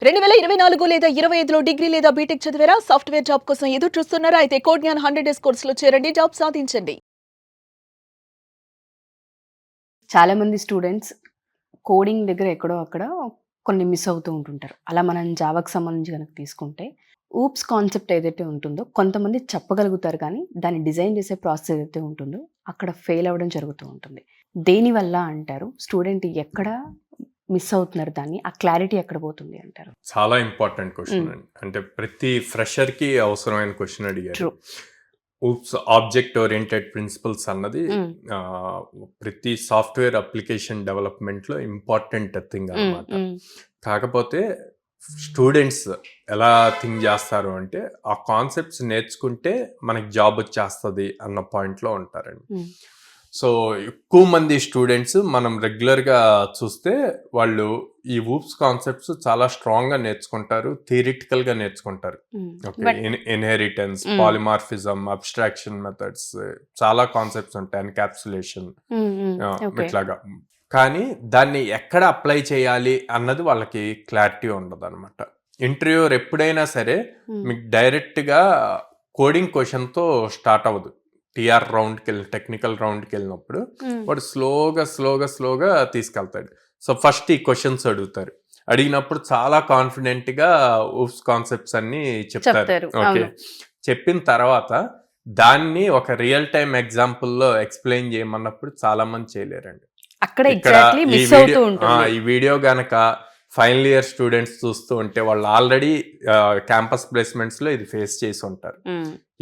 2024 లేదా 25లో డిగ్రీ లేదా బీటెక్ చదివారా? సాఫ్ట్‌వేర్ జాబ్ కోసం ఎదురు చూస్తున్నారా? అయితే కోడ్ జ్ఞాన్ 100 డేస్ కోర్సులో చేరండి. జాబ్ సాధించండి. చాలా మంది స్టూడెంట్స్ కోడింగ్ దగ్గర ఎక్కడో అక్కడ కొన్ని మిస్ అవుతూ ఉంటుంటారు. అలా మనం జావాకి సంబంధించి గనక తీసుకుంటే ఊప్స్ కాన్సెప్ట్ ఏదైతే ఉంటుందో కొంతమంది చెప్పగలుగుతారు కానీ దాన్ని డిజైన్ చేసే ప్రాసెస్ ఏదైతే ఉంటుందో అక్కడ ఫెయిల్ అవ్వడం జరుగుతూ ఉంటుంది. దేనివల్ల అంటారు? స్టూడెంట్ ఎక్కడ మిస్ అవుతున్నారు, దాన్ని ఆ క్లారిటీ ఎక్కడ పోతుంది అంటారు? చాలా ఇంపార్టెంట్ క్వశ్చన్ అండి. అంటే ప్రతి ఫ్రెషర్కి అవసరమైన క్వశ్చన్ అడిగారు. True. OOPs object oriented principles అన్నది ప్రతి సాఫ్ట్వేర్ అప్లికేషన్ డెవలప్మెంట్లో ఇంపార్టెంట్ థింగ్ అన్నమాట. కాకపోతే స్టూడెంట్స్ ఎలా థింక్ చేస్తారు అంటే ఆ కాన్సెప్ట్స్ నేర్చుకుంటే మనకి జాబ్ వచ్చేస్తుంది అన్న పాయింట్లో ఉంటారండి. సో ఎక్కువ మంది స్టూడెంట్స్ మనం రెగ్యులర్గా చూస్తే వాళ్ళు ఈ ఊప్స్ కాన్సెప్ట్స్ చాలా స్ట్రాంగ్గా నేర్చుకుంటారు, థియరిటికల్గా నేర్చుకుంటారు. Okay, inheritance, polymorphism, abstraction methods, చాలా కాన్సెప్ట్స్ ఉంటాయి, ఎన్కాప్సులేషన్ ఇట్లాగా. కానీ దాన్ని ఎక్కడ అప్లై చేయాలి అన్నది వాళ్ళకి క్లారిటీ ఉండదు అనమాట. ఇంటర్వ్యూర్ ఎప్పుడైనా సరే మీకు డైరెక్ట్గా కోడింగ్ క్వశ్చన్తో స్టార్ట్ అవ్వదు. టీఆర్ రౌండ్కి వెళ్ళి టెక్నికల్ రౌండ్కి వెళ్ళినప్పుడు వాడు స్లోగా తీసుకెళ్తాడు. సో ఫస్ట్ ఈ క్వశ్చన్స్ అడుగుతారు. అడిగినప్పుడు చాలా కాన్ఫిడెంట్గా ఊప్స్ కాన్సెప్ట్స్ అన్ని చెప్తారు. ఓకే, చెప్పిన తర్వాత దాన్ని ఒక రియల్ టైమ్ ఎగ్జాంపుల్లో ఎక్స్ప్లెయిన్ చేయమన్నప్పుడు చాలా మంది చేయలేరండి. ఇక్కడ ఈ వీడియో గనక ఫైనల్ ఇయర్ స్టూడెంట్స్ చూస్తూ ఉంటే వాళ్ళు ఆల్రెడీ క్యాంపస్ ప్లేస్మెంట్స్లో ఇది ఫేస్ చేసి ఉంటారు.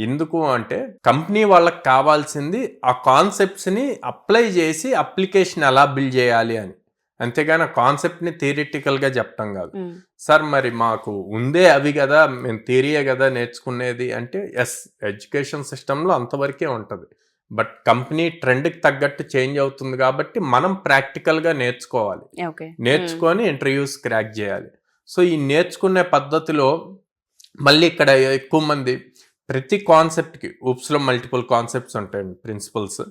ఎందుకు అంటే కంపెనీ వాళ్ళకి కావాల్సింది ఆ కాన్సెప్ట్స్ని అప్లై చేసి అప్లికేషన్ ఎలా బిల్డ్ చేయాలి అని, అంతేగాని ఆ కాన్సెప్ట్ని థియరిటికల్గా చెప్పడం కాదు. సార్ మరి మాకు ఉందే అవి కదా, మేము థియరీయే కదా నేర్చుకునేది అంటే ఎస్, ఎడ్యుకేషన్ సిస్టంలో అంతవరకే ఉంటుంది. బట్ కంపెనీ ట్రెండ్కి తగ్గట్టు చేంజ్ అవుతుంది కాబట్టి మనం ప్రాక్టికల్గా నేర్చుకోవాలి, నేర్చుకొని ఇంటర్వ్యూస్ క్రాక్ చేయాలి. సో ఈ నేర్చుకునే పద్ధతిలో మళ్ళీ ఇక్కడ ఎక్కువ మంది ప్రతి కాన్సెప్ట్కి ఊప్స్లో మల్టిపుల్ కాన్సెప్ట్స్ ఉంటాయండి, ప్రిన్సిపల్స్,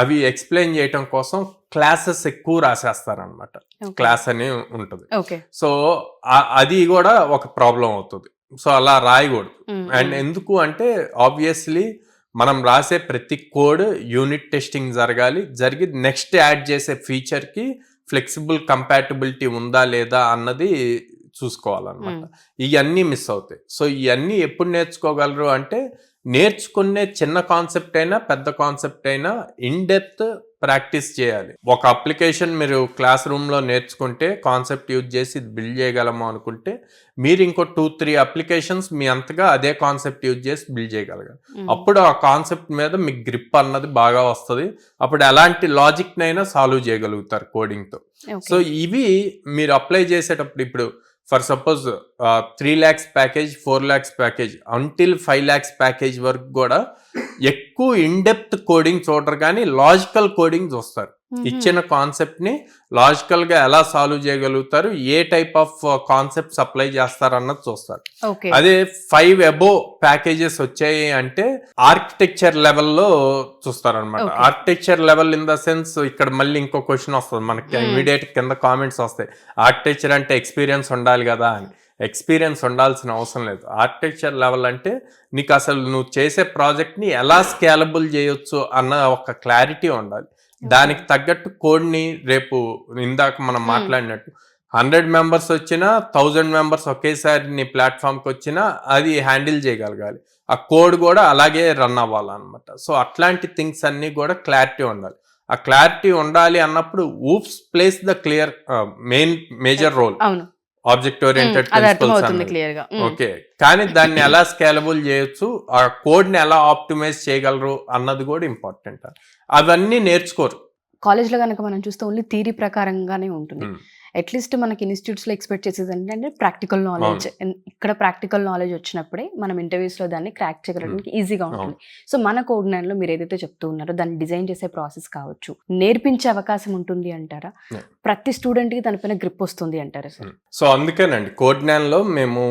అవి ఎక్స్ప్లెయిన్ చేయటం కోసం క్లాసెస్ ఎక్కువ రాసేస్తారనమాట. క్లాస్ అని ఉంటుంది. సో అది కూడా ఒక ప్రాబ్లం అవుతుంది. సో అలా రాయకూడదు. అండ్ ఎందుకు అంటే ఆబ్వియస్లీ మనం రాసే ప్రతి కోడ్ యూనిట్ టెస్టింగ్ జరిగి నెక్స్ట్ యాడ్ చేసే ఫీచర్కి ఫ్లెక్సిబుల్ కంపాటబిలిటీ ఉందా లేదా అన్నది చూసుకోవాలన్నమాట. ఇవన్నీ మిస్ అవుతాయి. సో ఇవన్నీ ఎప్పుడు నేర్చుకోగలరు అంటే నేర్చుకునే చిన్న కాన్సెప్ట్ అయినా పెద్ద కాన్సెప్ట్ అయినా ఇన్ డెప్త్ ప్రాక్టీస్ చేయాలి. ఒక అప్లికేషన్ మీరు క్లాస్ రూమ్లో నేర్చుకుంటే కాన్సెప్ట్ యూజ్ చేసి బిల్డ్ చేయగలము అనుకుంటే మీరు ఇంకో 2-3 అప్లికేషన్స్ మీ అంతగా అదే కాన్సెప్ట్ యూజ్ చేసి బిల్డ్ చేయగలగాలి. అప్పుడు ఆ కాన్సెప్ట్ మీద మీకు గ్రిప్ అన్నది బాగా వస్తుంది. అప్పుడు ఎలాంటి లాజిక్నైనా సాల్వ్ చేయగలుగుతారు కోడింగ్తో. సో ఇవి మీరు అప్లై చేసేటప్పుడు ఇప్పుడు for suppose 3 lakhs package, 4 lakhs package, until 5 lakhs package వరకు కూడా ఎక్కువ ఇన్డెప్త్ కోడింగ్ చూడరు కానీ లాజికల్ కోడింగ్ చూస్తారు. ఇచ్చిన కాన్సెప్ట్ ని లాజికల్ గా ఎలా సాల్వ్ చేయగలుగుతారు, ఏ టైప్ ఆఫ్ కాన్సెప్ట్స్ అప్లై చేస్తారు అన్నది చూస్తారు. అదే 5 above ప్యాకేజెస్ వచ్చాయి అంటే ఆర్కిటెక్చర్ లెవెల్లో చూస్తారు అనమాట. Architecture level in the sense ఇక్కడ మళ్ళీ ఇంకో క్వశ్చన్ వస్తుంది మనకి, ఇమీడియట్ కింద కామెంట్స్ వస్తాయి, ఆర్కిటెక్చర్ అంటే ఎక్స్పీరియన్స్ ఉండాలి కదా అని. ఎక్స్పీరియన్స్ ఉండాల్సిన అవసరం లేదు. ఆర్కిటెక్చర్ లెవెల్ అంటే నీకు అసలు నువ్వు చేసే ప్రాజెక్ట్ని ఎలా స్కేలబుల్ చేయొచ్చు అన్న ఒక క్లారిటీ ఉండాలి. దానికి తగ్గట్టు కోడ్ని రేపు ఇందాక మనం మాట్లాడినట్టు 100 members వచ్చినా 1000 members ఒకేసారి నీ ప్లాట్ఫామ్కి వచ్చినా అది హ్యాండిల్ చేయగలగాలి. ఆ కోడ్ కూడా అలాగే రన్ అవ్వాలన్నమాట. సో అట్లాంటి థింగ్స్ అన్నీ కూడా క్లారిటీ ఉండాలి. ఆ క్లారిటీ ఉండాలి అన్నప్పుడు OOPs plays the clear major role. Object oriented principles okay, కానీ దాన్ని ఎలా స్కేలబుల్ చేయొచ్చు, ఆ కోడ్ని ఎలా ఆప్టిమైజ్ చేయగలరు అన్నది కూడా ఇంపార్టెంట్. అవన్నీ నేర్చుకోరు. కాలేజ్లో కనుక మనం చూస్తే ఓన్లీ థియరీ ప్రకారంగానే ఉంటుంది. అట్లీస్ట్ మనకి ఇన్స్టిట్యూట్స్లో ఎక్స్పెక్ట్ చేసేది ఏంటంటే ప్రాక్టికల్ నాలెడ్జ్. ఇక్కడ ప్రాక్టికల్ నాలెడ్జ్ వచ్చినప్పుడే మనం ఇంటర్వ్యూస్లో దాన్ని క్రాక్ చేయడానికి ఈజీగా ఉంటుంది. సో మన కోడ్ జ్ఞాన్లో మీరు ఏదైతే చెప్తూ ఉన్నారో దాన్ని డిజైన్ చేసే ప్రాసెస్ కావచ్చు, నేర్పించే అవకాశం ఉంటుంది అంటారా? ప్రతి స్టూడెంట్కి దానిపైన గ్రిప్ వస్తుంది అంటారా సార్? సో అందుకేనండి కోడ్ జ్ఞాన్లో మేము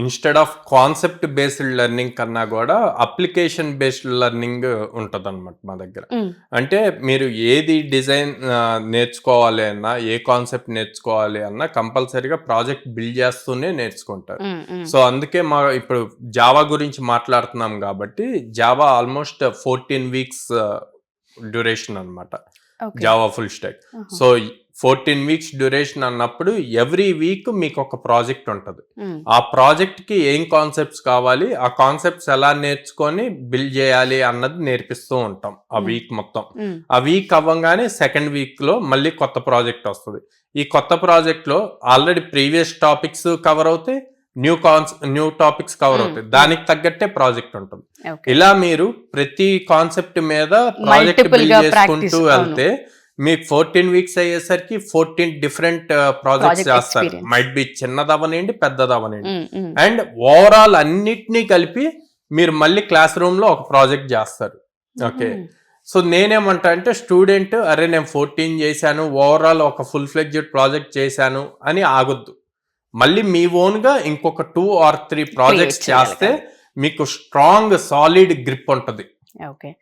instead of concept based learning కన్నా కూడా అప్లికేషన్ బేస్డ్ లెర్నింగ్ ఉంటుంది అనమాట మా దగ్గర. అంటే మీరు ఏది డిజైన్ నేర్చుకోవాలి అన్నా, ఏ కాన్సెప్ట్ కాన్సెప్ట్ నేర్చుకోవాలి అన్న కంపల్సరీగా ప్రాజెక్ట్ బిల్డ్ చేస్తూనే నేర్చుకుంటారు. సో అందుకే ఇప్పుడు జావా గురించి మాట్లాడుతున్నాం కాబట్టి జావా ఆల్మోస్ట్ 14 వీక్స్ డ్యూరేషన్ అన్నమాట, Java full stock. So 14 weeks duration అన్నప్పుడు ఎవ్రీ వీక్ మీకు ఒక ప్రాజెక్ట్ ఉంటుంది. ఆ ప్రాజెక్ట్ కి ఏం కాన్సెప్ట్స్ కావాలి, ఆ కాన్సెప్ట్స్ ఎలా నేర్చుకొని బిల్డ్ చేయాలి అన్నది నేర్పిస్తూ ఉంటాం ఆ వీక్ మొత్తం. ఆ వీక్ అవ్వగానే సెకండ్ వీక్ లో మళ్ళీ కొత్త ప్రాజెక్ట్ వస్తుంది. ఈ కొత్త ప్రాజెక్ట్ లో ఆల్రెడీ ప్రీవియస్ టాపిక్స్ కవర్ అవుతాయి, న్యూ టాపిక్స్ కవర్ అవుతాయి, దానికి తగ్గట్టే ప్రాజెక్ట్ ఉంటుంది. ఇలా మీరు ప్రతి కాన్సెప్ట్ మీద ప్రాజెక్ట్ బిల్డ్ చేసుకుంటూ వెళ్తే మీకు 14 వీక్స్ అయ్యేసరికి 14 డిఫరెంట్ ప్రాజెక్ట్స్ చేస్తారు. మైట్ బి చిన్నదవనండి, పెద్దదవనండి. అండ్ ఓవరాల్ అన్నిటినీ కలిపి మీరు మళ్ళీ క్లాస్ రూమ్ లో ఒక ప్రాజెక్ట్ చేస్తారు. ఓకే, సో నేనేమంటా అంటే స్టూడెంట్ అరే నేను 14 చేశాను, ఓవరాల్ ఒక ఫుల్ ఫ్లెడ్జ్డ్ ప్రాజెక్ట్ చేశాను అని ఆగొద్దు. మళ్ళీ మీ ఓన్ గా ఇంకొక 2 or 3 ప్రాజెక్ట్స్ చేస్తే మీకు స్ట్రాంగ్ సాలిడ్ గ్రిప్ ఉంటుంది. ఓకే,